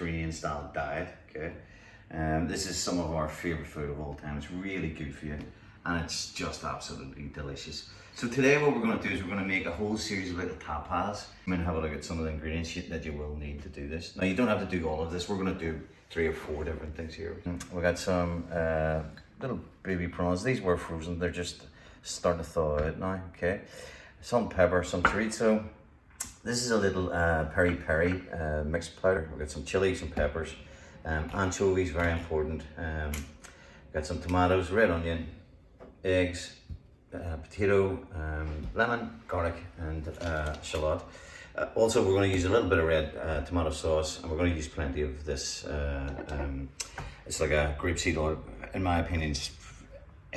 Mediterranean style diet, okay? This is some of our favorite food of all time. It's really good for you and it's just absolutely delicious. So today what we're going to do is we're going to make a whole series of little tapas. I'm going to have a look at some of the ingredients that you will need to do this. Now you don't have to do all of this. We're going to do 3 or 4 different things here. We got some little baby prawns. These were frozen. They're just starting to thaw out now, okay? Some pepper, some chorizo. This is a little peri-peri mixed powder. We've got some chili, some peppers, anchovies, very important. Got some tomatoes, red onion, eggs, potato, lemon, garlic, and shallot. Also, we're going to use a little bit of red tomato sauce, and we're going to use plenty of this. It's like a grapeseed oil, in my opinion,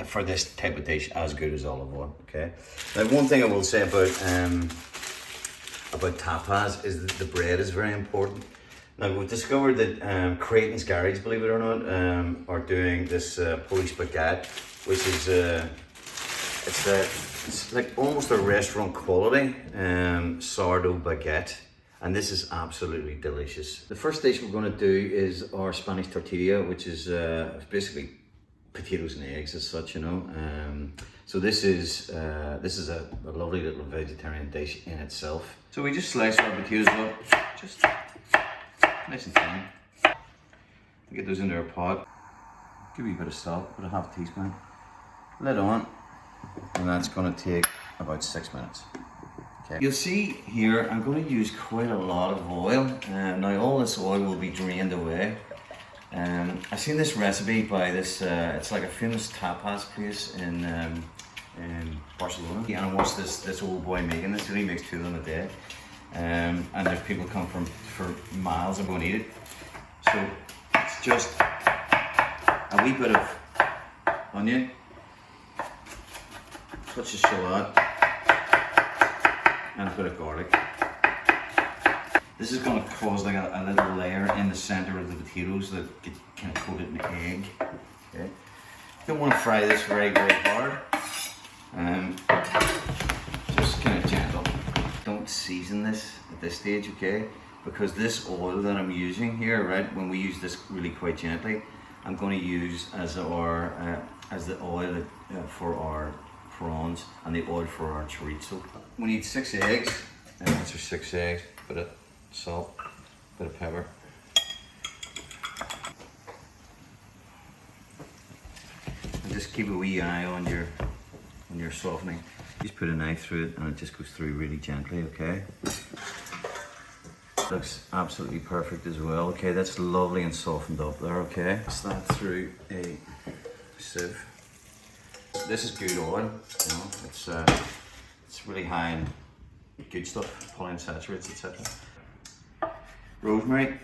for this type of dish, as good as olive oil. Okay. Now, one thing I will say about tapas is that the bread is very important. Now, we've discovered that Creighton's Garage, believe it or not, are doing this Polish baguette, which is it's like almost a restaurant quality sourdough baguette, and this is absolutely delicious. The first dish we're going to do is our Spanish tortilla, which is basically potatoes and eggs as such, you know. So this is a lovely little vegetarian dish in itself. So we just slice our potatoes up, just nice and thin. Get those into our pot. Give you a bit of salt, put a half teaspoon. Lid on, and that's going to take about 6 minutes. Okay. You'll see here I'm going to use quite a lot of oil. Now all this oil will be drained away. I've seen this recipe by this, it's like a famous tapas place in Barcelona. And I watched this old boy making this, and he makes 2 of them a day. And there's people come for miles and go and eat it. So it's just a wee bit of onion, touch of shallot, and a bit of garlic. This is going to cause like a little layer in the center of the potatoes that get kind of coated in egg. Okay. Don't want to fry this very, very hard. Just kind of gentle. Don't season this at this stage, okay? Because this oil that I'm using here, right, when we use this really quite gently, I'm going to use as the oil for our prawns and the oil for our chorizo. We need 6 eggs. That's our 6 eggs. Bit of salt, bit of pepper. And just keep a wee eye on your softening. Just put a knife through it and it just goes through really gently, okay? Looks absolutely perfect as well. Okay, that's lovely and softened up there, okay? Pass that through a sieve. This is good oil, you know, it's really high in good stuff, polyunsaturates, etc. Rosemary,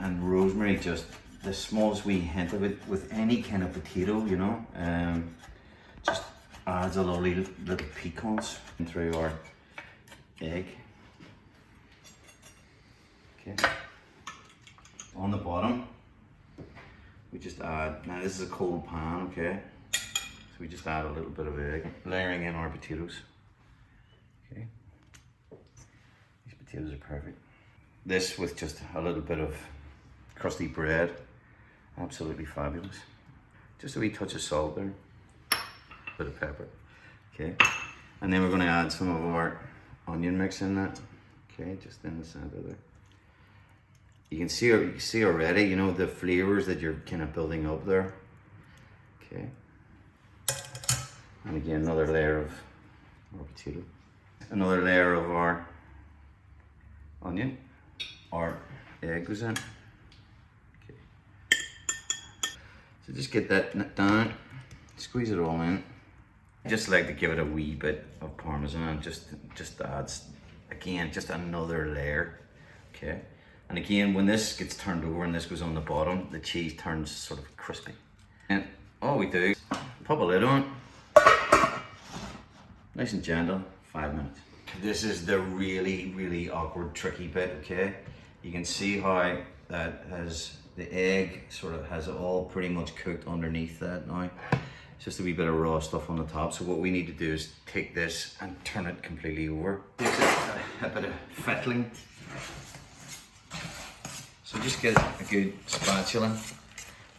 and rosemary, just the smallest wee hint of it with any kind of potato, you know, just adds a lovely little piquance through our egg. Okay. On the bottom, we just add, now this is a cold pan, okay, so we just add a little bit of egg, layering in our potatoes. Okay, these potatoes are perfect. This with just a little bit of crusty bread, absolutely fabulous. Just a wee touch of salt there, a bit of pepper, okay, and then we're going to add some of our onion mix in that, okay, just in the center there. You can see already, you know, the flavors that you're kind of building up there. Okay. And again, another layer of our potato. Another layer of our onion. Our egg goes in. Okay. So just get that down, squeeze it all in. I just like to give it a wee bit of Parmesan, just adds, again, just another layer. Okay. And again, when this gets turned over and this goes on the bottom, the cheese turns sort of crispy. And all we do is pop a lid on, nice and gentle, 5 minutes. This is the really, really awkward, tricky bit, okay? You can see how that has, the egg sort of has it all pretty much cooked underneath that now. It's just a wee bit of raw stuff on the top. So what we need to do is take this and turn it completely over. A bit of fettling. So just get a good spatula, or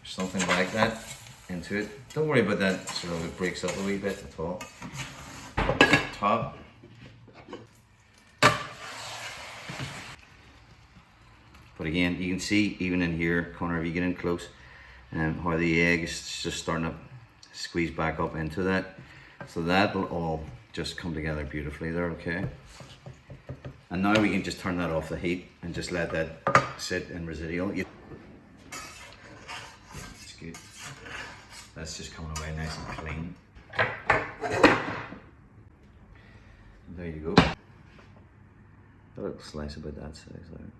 something like that, into it. Don't worry about that, so it breaks up a wee bit at all. Top. But again, you can see even in here, corner, if you get in close, how the egg is just starting to squeeze back up into that. So that will all just come together beautifully there, okay? And now we can just turn that off the heat and just let that sit in residual. That's good. That's just coming away nice and clean. And there you go. A little slice about that size there.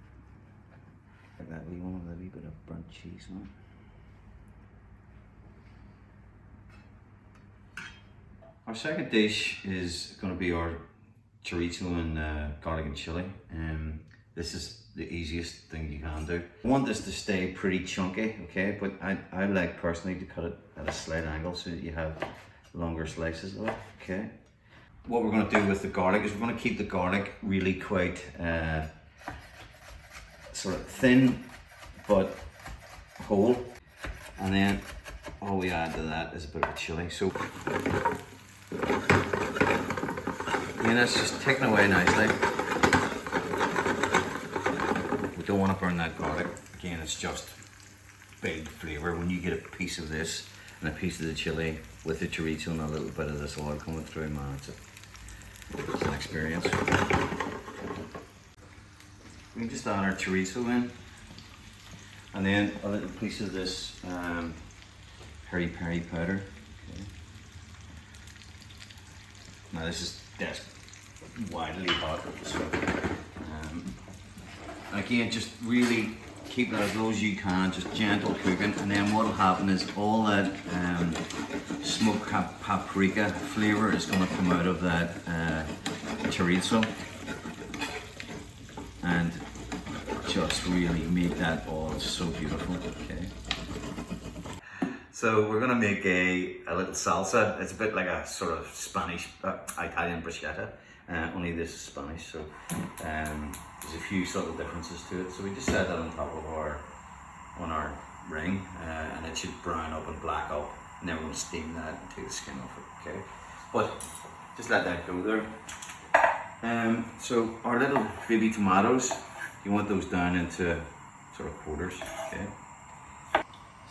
Like that wee one with a wee bit of burnt cheese on it. Our second dish is going to be our chorizo and garlic and chili. This is the easiest thing you can do. I want this to stay pretty chunky, okay? But I like personally to cut it at a slight angle so that you have longer slices of it, okay? What we're going to do with the garlic is we're going to keep the garlic really quite sort of thin but whole, and then all we add to that is a bit of chili. So yeah, that's just taken away nicely. We don't want to burn that garlic. Again, it's just big flavour. When you get a piece of this and a piece of the chili with the chorizo and a little bit of this oil coming through, man, it's an experience. We can just add our chorizo in, and then a little piece of this peri peri powder. Okay. Now this is widely hot, so again, just really keep that as low as you can, just gentle cooking, and then what will happen is all that smoked paprika flavour is going to come out of that chorizo and just really make that all so beautiful, okay? So we're gonna make a little salsa. It's a bit like a sort of Spanish, Italian bruschetta, only this is Spanish, so there's a few subtle differences to it. So we just set that on top of on our ring, and it should brown up and black up, and then we're gonna steam that and take the skin off it, okay? But just let that go there. So our little baby tomatoes, you want those down into sort of quarters, okay?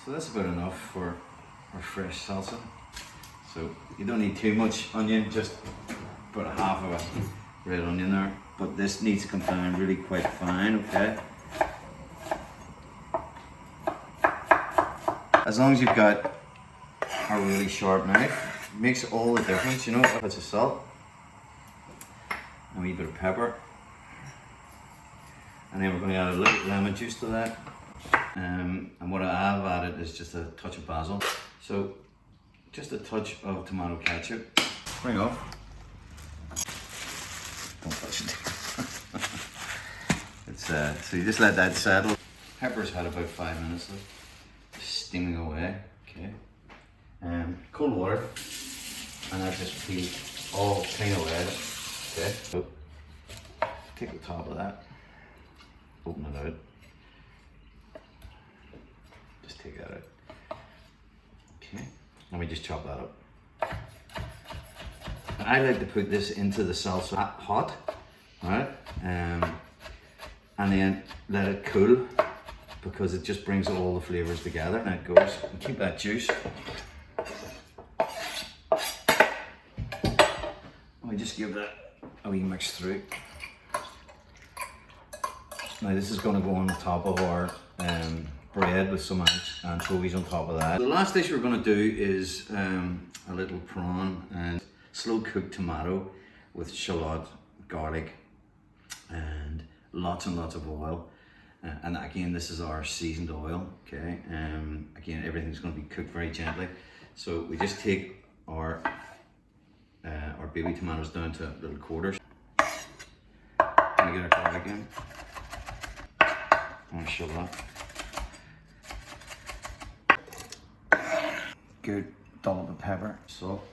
So that's about enough for our fresh salsa. So you don't need too much onion, just about a half of a red onion there. But this needs to come down really quite fine, okay? As long as you've got a really sharp knife, it makes all the difference, you know. A bit of salt, a wee bit of pepper, and then we're going to add a little lemon juice to that. And what I have added is just a touch of basil. So just a touch of tomato ketchup. Bring off. Don't touch it. It's so you just let that settle. Pepper's had about 5 minutes though, just steaming away. Okay. Cold water, and I just peel all clean away. Okay. So take the top of that, open it out. Just take that out. Okay. And we just chop that up. And I like to put this into the salsa hot, right? And then let it cool, because it just brings all the flavors together, and it goes. And keep that juice. And we just give that a wee mix through. Now this is going to go on the top of our bread with some anchovies on top of that. The last dish we're going to do is a little prawn and slow cooked tomato with shallot, garlic, and lots of oil. And again, this is our seasoned oil, okay? Again, everything's going to be cooked very gently. So we just take our baby tomatoes down to little quarters. And we get our garlic in. And shallot. Good dollop of pepper, salt,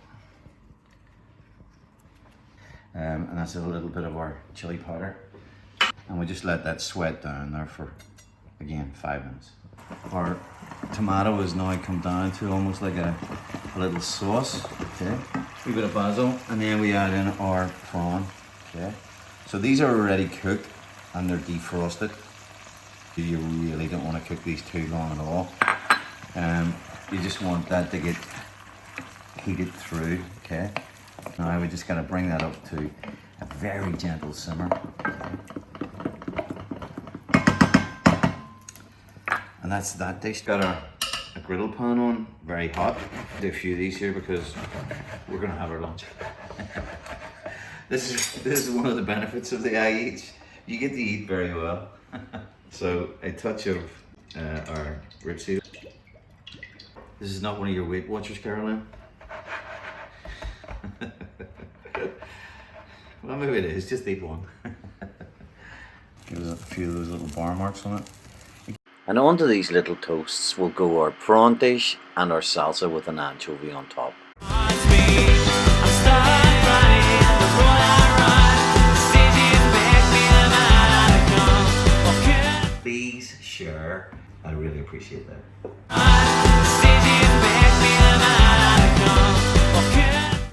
and that's a little bit of our chili powder, and we just let that sweat down there for Again, 5 minutes. Our tomato is now come down to almost like a little sauce. Okay, a wee bit of basil, and then we add in our prawn. Okay, so these are already cooked and they're defrosted. You really don't want to cook these too long at all. You just want that to get heated through. Okay, now we just got to bring that up to a very gentle simmer. And that's that dish. Got a griddle pan on, very hot. Do a few of these here because we're gonna have our lunch. This is one of the benefits of the IH. You get to eat very well. So a touch of our rapeseed. This is not one of your Weight Watchers, Caroline. Well, maybe it is. Just eat one. Give us a few of those little bar marks on it. And onto these little toasts will go our prawn dish and our salsa with an anchovy on top. Please share. I really appreciate that.